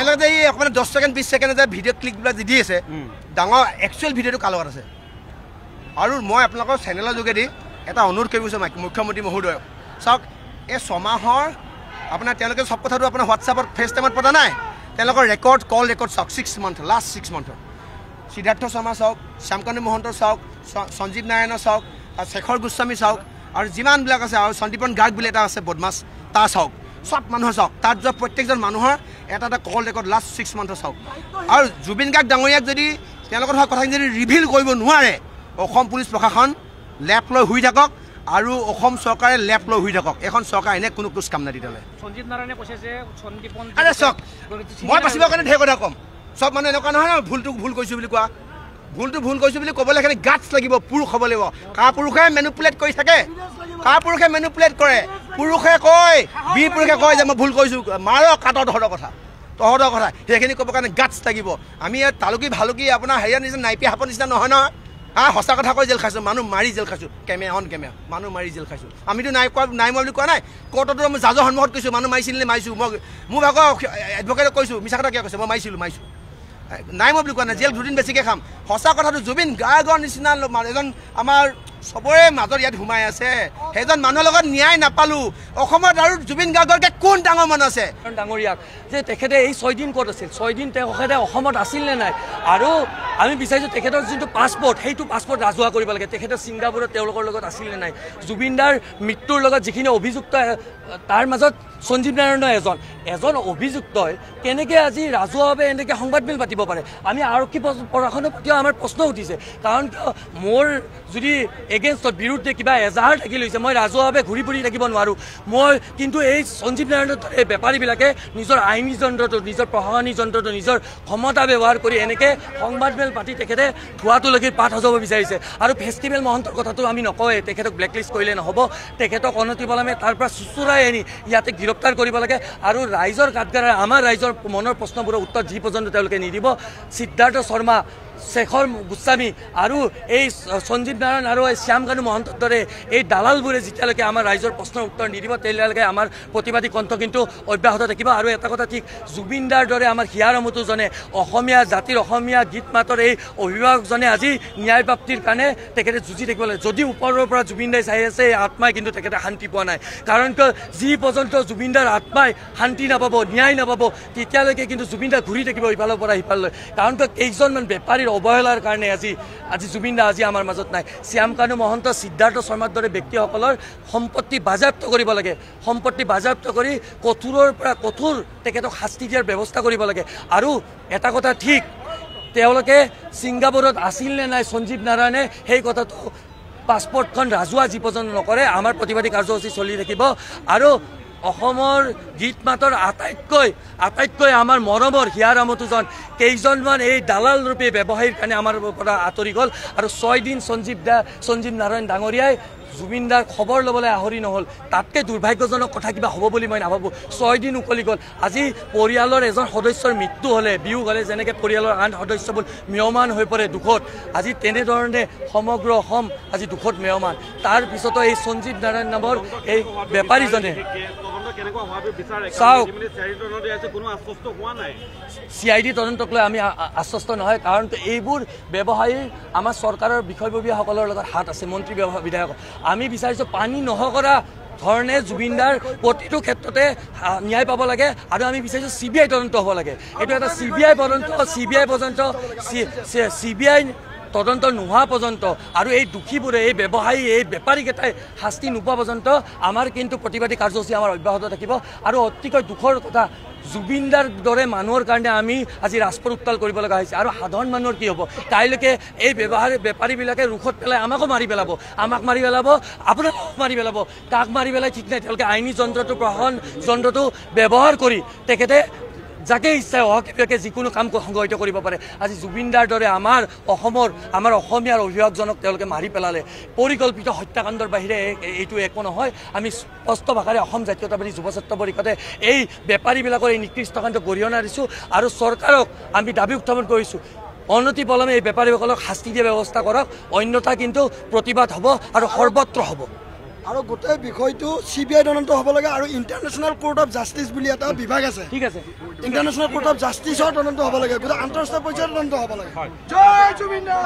আপোনালোকে এই অকণমান 10 ছেকেণ্ড 20 ছেকেণ্ড যে ভিডিঅ' ক্লিকবিলাক দি আছে ডাঙৰ একচুৱেল ভিডিঅ'টো কাৰ লগত আছে আৰু মই আপোনালোকৰ চেনেলৰ যোগেদি এটা অনুৰোধ কৰিব বিচাৰিছোঁ মুখ্যমন্ত্ৰী মহোদয়ক চাওক এই 6 মাহৰ আপোনাৰ তেওঁলোকে চব কথাটো আপোনাৰ হোৱাটছআপত ফেচ টাইমত পতা নাই তেওঁলোকৰ ৰেকৰ্ড কল ৰেকৰ্ড চাওক 6 মান্থ লাষ্ট 6 মান্থৰ সিদ্ধাৰ্থ শৰ্মা চাওক শ্যামকানু মহন্ত চাওক সঞ্জীৱ নাৰায়ণৰ চাওক শেখৰ গোস্বামী চাওক আৰু যিমানবিলাক আছে আৰু সন্দীপন গাৰ্গ বুলি এটা আছে বদমাছ তাৰ চাওক সব মানুহৰ চাওক তাত যোৱা প্ৰত্যেকজন মানুহৰ এটা এটা কল ৰেকৰ্ড লাষ্ট 6 মান্থৰ চাওক আৰু জুবিন গাৰ্গ ডাঙৰীয়াক যদি তেওঁলোকৰ হোৱা কথাখিনি যদি ৰিভিল কৰিব নোৱাৰে অসম পুলিচ প্ৰশাসন লেপ লৈ শুই থাকক আৰু অসম চৰকাৰে লেপ লৈ শুই থাকক এখন চৰকাৰ এনে কোনো কোচ কাম নাদিলে সঞ্জীৱ নাৰায়ণে কৈছে যে সন্দীপন আৰে চাওক মই বাচিবৰ কাৰণে ঢেৰ কথা ক'ম সব মানুহ এনেকুৱা নহয় ভুলটো ভুল কৈছোঁ বুলি কোৱা ভুলটো ভুল কৈছোঁ বুলি ক'বলৈ এখানে গাটছ লাগিব পুৰুষ হ'ব লাগিব কাৰ পুৰুষে মেনুপুলেট কৰি থাকে কাৰ পুৰুষে মেনুপুলেট কৰে পুৰুষে কয় বি পুৰুষে কয় যে মই ভুল কৈছোঁ মাৰ কাটৰ তহঁতৰ কথা সেইখিনি ক'বৰ কাৰণে গাটছ লাগিব আমি তালুকি ভালুকি আপোনাৰ হেৰিয়াৰ নিচিনা নাইপি সাপৰ নিচিনা নহয় নহয় সঁচা কথা কৈ জেল খাইছোঁ মানুহ মাৰি জেল খাইছোঁ কেমেৰা মানুহ মাৰি জেল খাইছোঁ আমিতো নাই মই বুলি কোৱা নাই কোৰ্টতো মই জাজৰ সন্মুখত কৈছোঁ মানুহ মাৰিছিলে মাৰিছোঁ মই মোৰ ভাগৰ এডভকেটক কৈছোঁ মিছা কথা কিয় কৈছে মই মাৰিছিলোঁ নাই মই বুলি কোৱা নাই জেল 2 দিন বেছিকৈ খাম সঁচা কথাটো জুবিন গাৰ্গৰ নিচিনা এজন আমাৰ সবৰে মাজত ইয়াত সোমাই আছে সেইজন মানুহৰ লগত ন্যায় নাপালোঁ অসমত আৰু জুবিন গাৰ্গৰকে কোন ডাঙৰ মানুহ আছে ডাঙৰীয়াক যে তেখেতে এই 6 দিন ক'ত আছিল 6 দিন তেখেতে অসমত আছিল নে নাই আৰু আমি বিচাৰিছোঁ তেখেতৰ যোনটো পাছপৰ্ট সেইটো পাছপৰ্ট ৰাজহুৱা কৰিব লাগে তেখেতে ছিংগাপুৰত তেওঁলোকৰ লগত আছিল নে নাই জুবিনদাৰ মৃত্যুৰ লগত যিখিনি অভিযুক্ত তাৰ মাজত সঞ্জীৱ নাৰায়ণ এজন অভিযুক্তই কেনেকৈ আজি ৰাজহুৱাভাৱে এনেকৈ সংবাদমেল পাতিব পাৰে আমি আৰক্ষী প্ৰশাসনৰ প্ৰতিও আমাৰ প্ৰশ্ন উঠিছে কাৰণ মোৰ যদি এগেইনষ্টত বিৰুদ্ধে কিবা এজাহাৰ থাকি লৈছে মই ৰাজহুৱাভাৱে ঘূৰি ফুৰি থাকিব নোৱাৰোঁ মই কিন্তু এই সঞ্জীৱ নাৰায়ণৰ এই বেপাৰীবিলাকে নিজৰ আইনী যন্ত্ৰটো নিজৰ প্ৰশাসনিক যন্ত্ৰটো নিজৰ ক্ষমতা ব্যৱহাৰ কৰি এনেকৈ সংবাদমেল পাতি তেখেতে ধোৱাটোলৈকে পাঠ সজাব বিচাৰিছে আৰু ফেষ্টিভেল মহন্তৰ কথাটো আমি নকওঁৱে তেখেতক ব্লেকলিষ্ট কৰিলে নহ'ব তেখেতক অনতিপলমে তাৰ পৰা চুচুৰাই আনি ইয়াতে গ্ৰেপ্তাৰ কৰিব লাগে আৰু ৰাইজৰ কাঠগড়াৰে আমাৰ ৰাইজৰ মনৰ প্ৰশ্নবোৰৰ উত্তৰ যি পৰ্যন্ত তেওঁলোকে নিদিব সিদ্ধাৰ্থ শৰ্মা শেখৰ গোস্বামী আৰু এই সঞ্জীৱ নাৰায়ণ আৰু এই শ্যামকানু মহন্তৰ দৰে এই দালালবোৰে যেতিয়ালৈকে আমাৰ ৰাইজৰ প্ৰশ্নৰ উত্তৰ নিদিব তেতিয়ালৈকে আমাৰ প্ৰতিবাদী কণ্ঠ কিন্তু অব্যাহত থাকিব আৰু এটা কথা ঠিক জুবিনদাৰ দৰে আমাৰ হিয়াৰ আমঠুজনে অসমীয়া জাতিৰ অসমীয়া গীত মাতৰ এই অভিভাৱকজনে আজি ন্যায় প্ৰাপ্তিৰ কাৰণে তেখেতে যুঁজি থাকিব লাগে যদি ওপৰৰ পৰা জুবিনদাই চাই আছে এই আত্মাই কিন্তু তেখেতে শান্তি পোৱা নাই কাৰণ যি পৰ্যন্ত জুবিনদাৰ আত্মাই শান্তি নাপাব ন্যায় নাপাব তেতিয়ালৈকে কিন্তু জুবিনদা ঘূৰি থাকিব ইফালৰ পৰা সিফাললৈ কাৰণ কেইজনমান বেপাৰীৰ অৱহেলাৰ কাৰণে আজি জুবিনদা আজি আমাৰ মাজত নাই শ্যামকানু মহন্ত সিদ্ধাৰ্থ শৰ্মাৰ দৰে ব্যক্তিসকলৰ সম্পত্তি বাজেয়াপ্ত কৰিব লাগে সম্পত্তি বাজেয়াপ্ত কৰি কঠোৰৰ পৰা কঠোৰ তেখেতক শাস্তি দিয়াৰ ব্যৱস্থা কৰিব লাগে আৰু এটা কথা ঠিক তেওঁলোকে ছিংগাপুৰত আছিল নে নাই সঞ্জীৱ নাৰায়ণে সেই কথাটো পাছপৰ্টখন ৰাজহুৱা যি পৰ্যন্ত নকৰে আমাৰ প্ৰতিবাদী কাৰ্যসূচী চলি থাকিব আৰু অসমৰ গীত মাতৰ আটাইতকৈ আমাৰ মৰমৰ হিয়াৰ আমঠুজন কেইজনমান এই দালাল ৰূপে ব্যৱসায়ীৰ কাৰণে আমাৰ পৰা আঁতৰি গ'ল আৰু 6 দিন সঞ্জীৱ নাৰায়ণ ডাঙৰীয়াই জুবিনদাৰ খবৰ ল'বলৈ আহৰি নহ'ল তাতকৈ দুৰ্ভাগ্যজনক কথা কিবা হ'ব বুলি মই নাভাবোঁ 6 দিন উকলি গ'ল আজি পৰিয়ালৰ এজন সদস্যৰ মৃত্যু হ'লে বিয়োগ হ'লে যেনেকৈ পৰিয়ালৰ আন সদস্যবোৰ ম্ৰিয়মান হৈ পৰে দুখত আজি তেনেধৰণে সমগ্ৰ অসম আজি দুখত ম্ৰিয়মান তাৰ পিছতো এই সঞ্জীৱ নাৰায়ণ নামৰ এই বেপাৰীজনে চাওক CID তদন্তক লৈ আমি আশ্বস্ত নহয় কাৰণ এইবোৰ ব্যৱসায়ী আমাৰ চৰকাৰৰ বিষয়ববীয়াসকলৰ লগত হাত আছে মন্ত্ৰী বিধায়ক আমি বিচাৰিছোঁ পানী নহকৰা ধৰণে জুবিনদাৰ প্ৰতিটো ক্ষেত্ৰতে ন্যায় পাব লাগে আৰু আমি বিচাৰিছোঁ CBI তদন্ত হ'ব লাগে এইটো এটা CBI তদন্ত নোহোৱা পৰ্যন্ত আৰু এই দুখীবোৰে এই ব্যৱসায়ী এই বেপাৰীকেইটাই শাস্তি নোপোৱা পৰ্যন্ত আমাৰ কিন্তু প্ৰতিবাদী কাৰ্যসূচী আমাৰ অব্যাহত থাকিব আৰু অতিকৈ দুখৰ কথা জুবিনদাৰ দৰে মানুহৰ কাৰণে আমি আজি ৰাজপথ উত্তাল কৰিব লগা হৈছে আৰু সাধাৰণ মানুহৰ কি হ'ব কাইলৈকে এই বেপাৰীবিলাকে ৰোষত পেলাই আমাকো মাৰি পেলাব আপোনাকো মাৰি পেলাব কাক মাৰি পেলাই ঠিক নাই তেওঁলোকে আইনী যন্ত্ৰটো প্ৰশাসন যন্ত্ৰটো ব্যৱহাৰ কৰি তেখেতে যাকে ইচ্ছা অহকে যিকোনো কাম সংগঠিত কৰিব পাৰে আজি জুবিনদাৰ দৰে আমাৰ অসমীয়াৰ অভিভাৱকজনক তেওঁলোকে মাৰি পেলালে পৰিকল্পিত হত্যাকাণ্ডৰ বাহিৰে এইটো একো নহয় আমি স্পষ্ট ভাষাৰে অসম জাতীয়তাবাদী যুৱ ছাত্ৰ পৰিষদে এই বেপাৰীবিলাকৰ এই নিকৃষ্ট কাণ্ড গৰিহণা দিছোঁ আৰু চৰকাৰক আমি দাবী উত্থাপন কৰিছোঁ অনতিপলমে এই বেপাৰীসকলক শাস্তি দিয়া ব্যৱস্থা কৰক অন্যথা কিন্তু প্ৰতিবাদ হ'ব আৰু সৰ্বত্ৰ হ'ব আৰু গোটেই বিষয়টো CBI তদন্ত হ'ব লাগে আৰু ইণ্টাৰনেশ্যনেল কোৰ্ট অফ জাষ্টিচ বুলি এটা বিভাগ আছে ঠিক আছে ইণ্টাৰনেশ্যনেল কোৰ্ট অফ জাষ্টিচৰ তদন্ত হ'ব লাগে গোটেই আন্তঃৰাষ্ট্ৰীয় পৰ্যায়ৰ তদন্ত হ'ব লাগে জয় জুবিন দা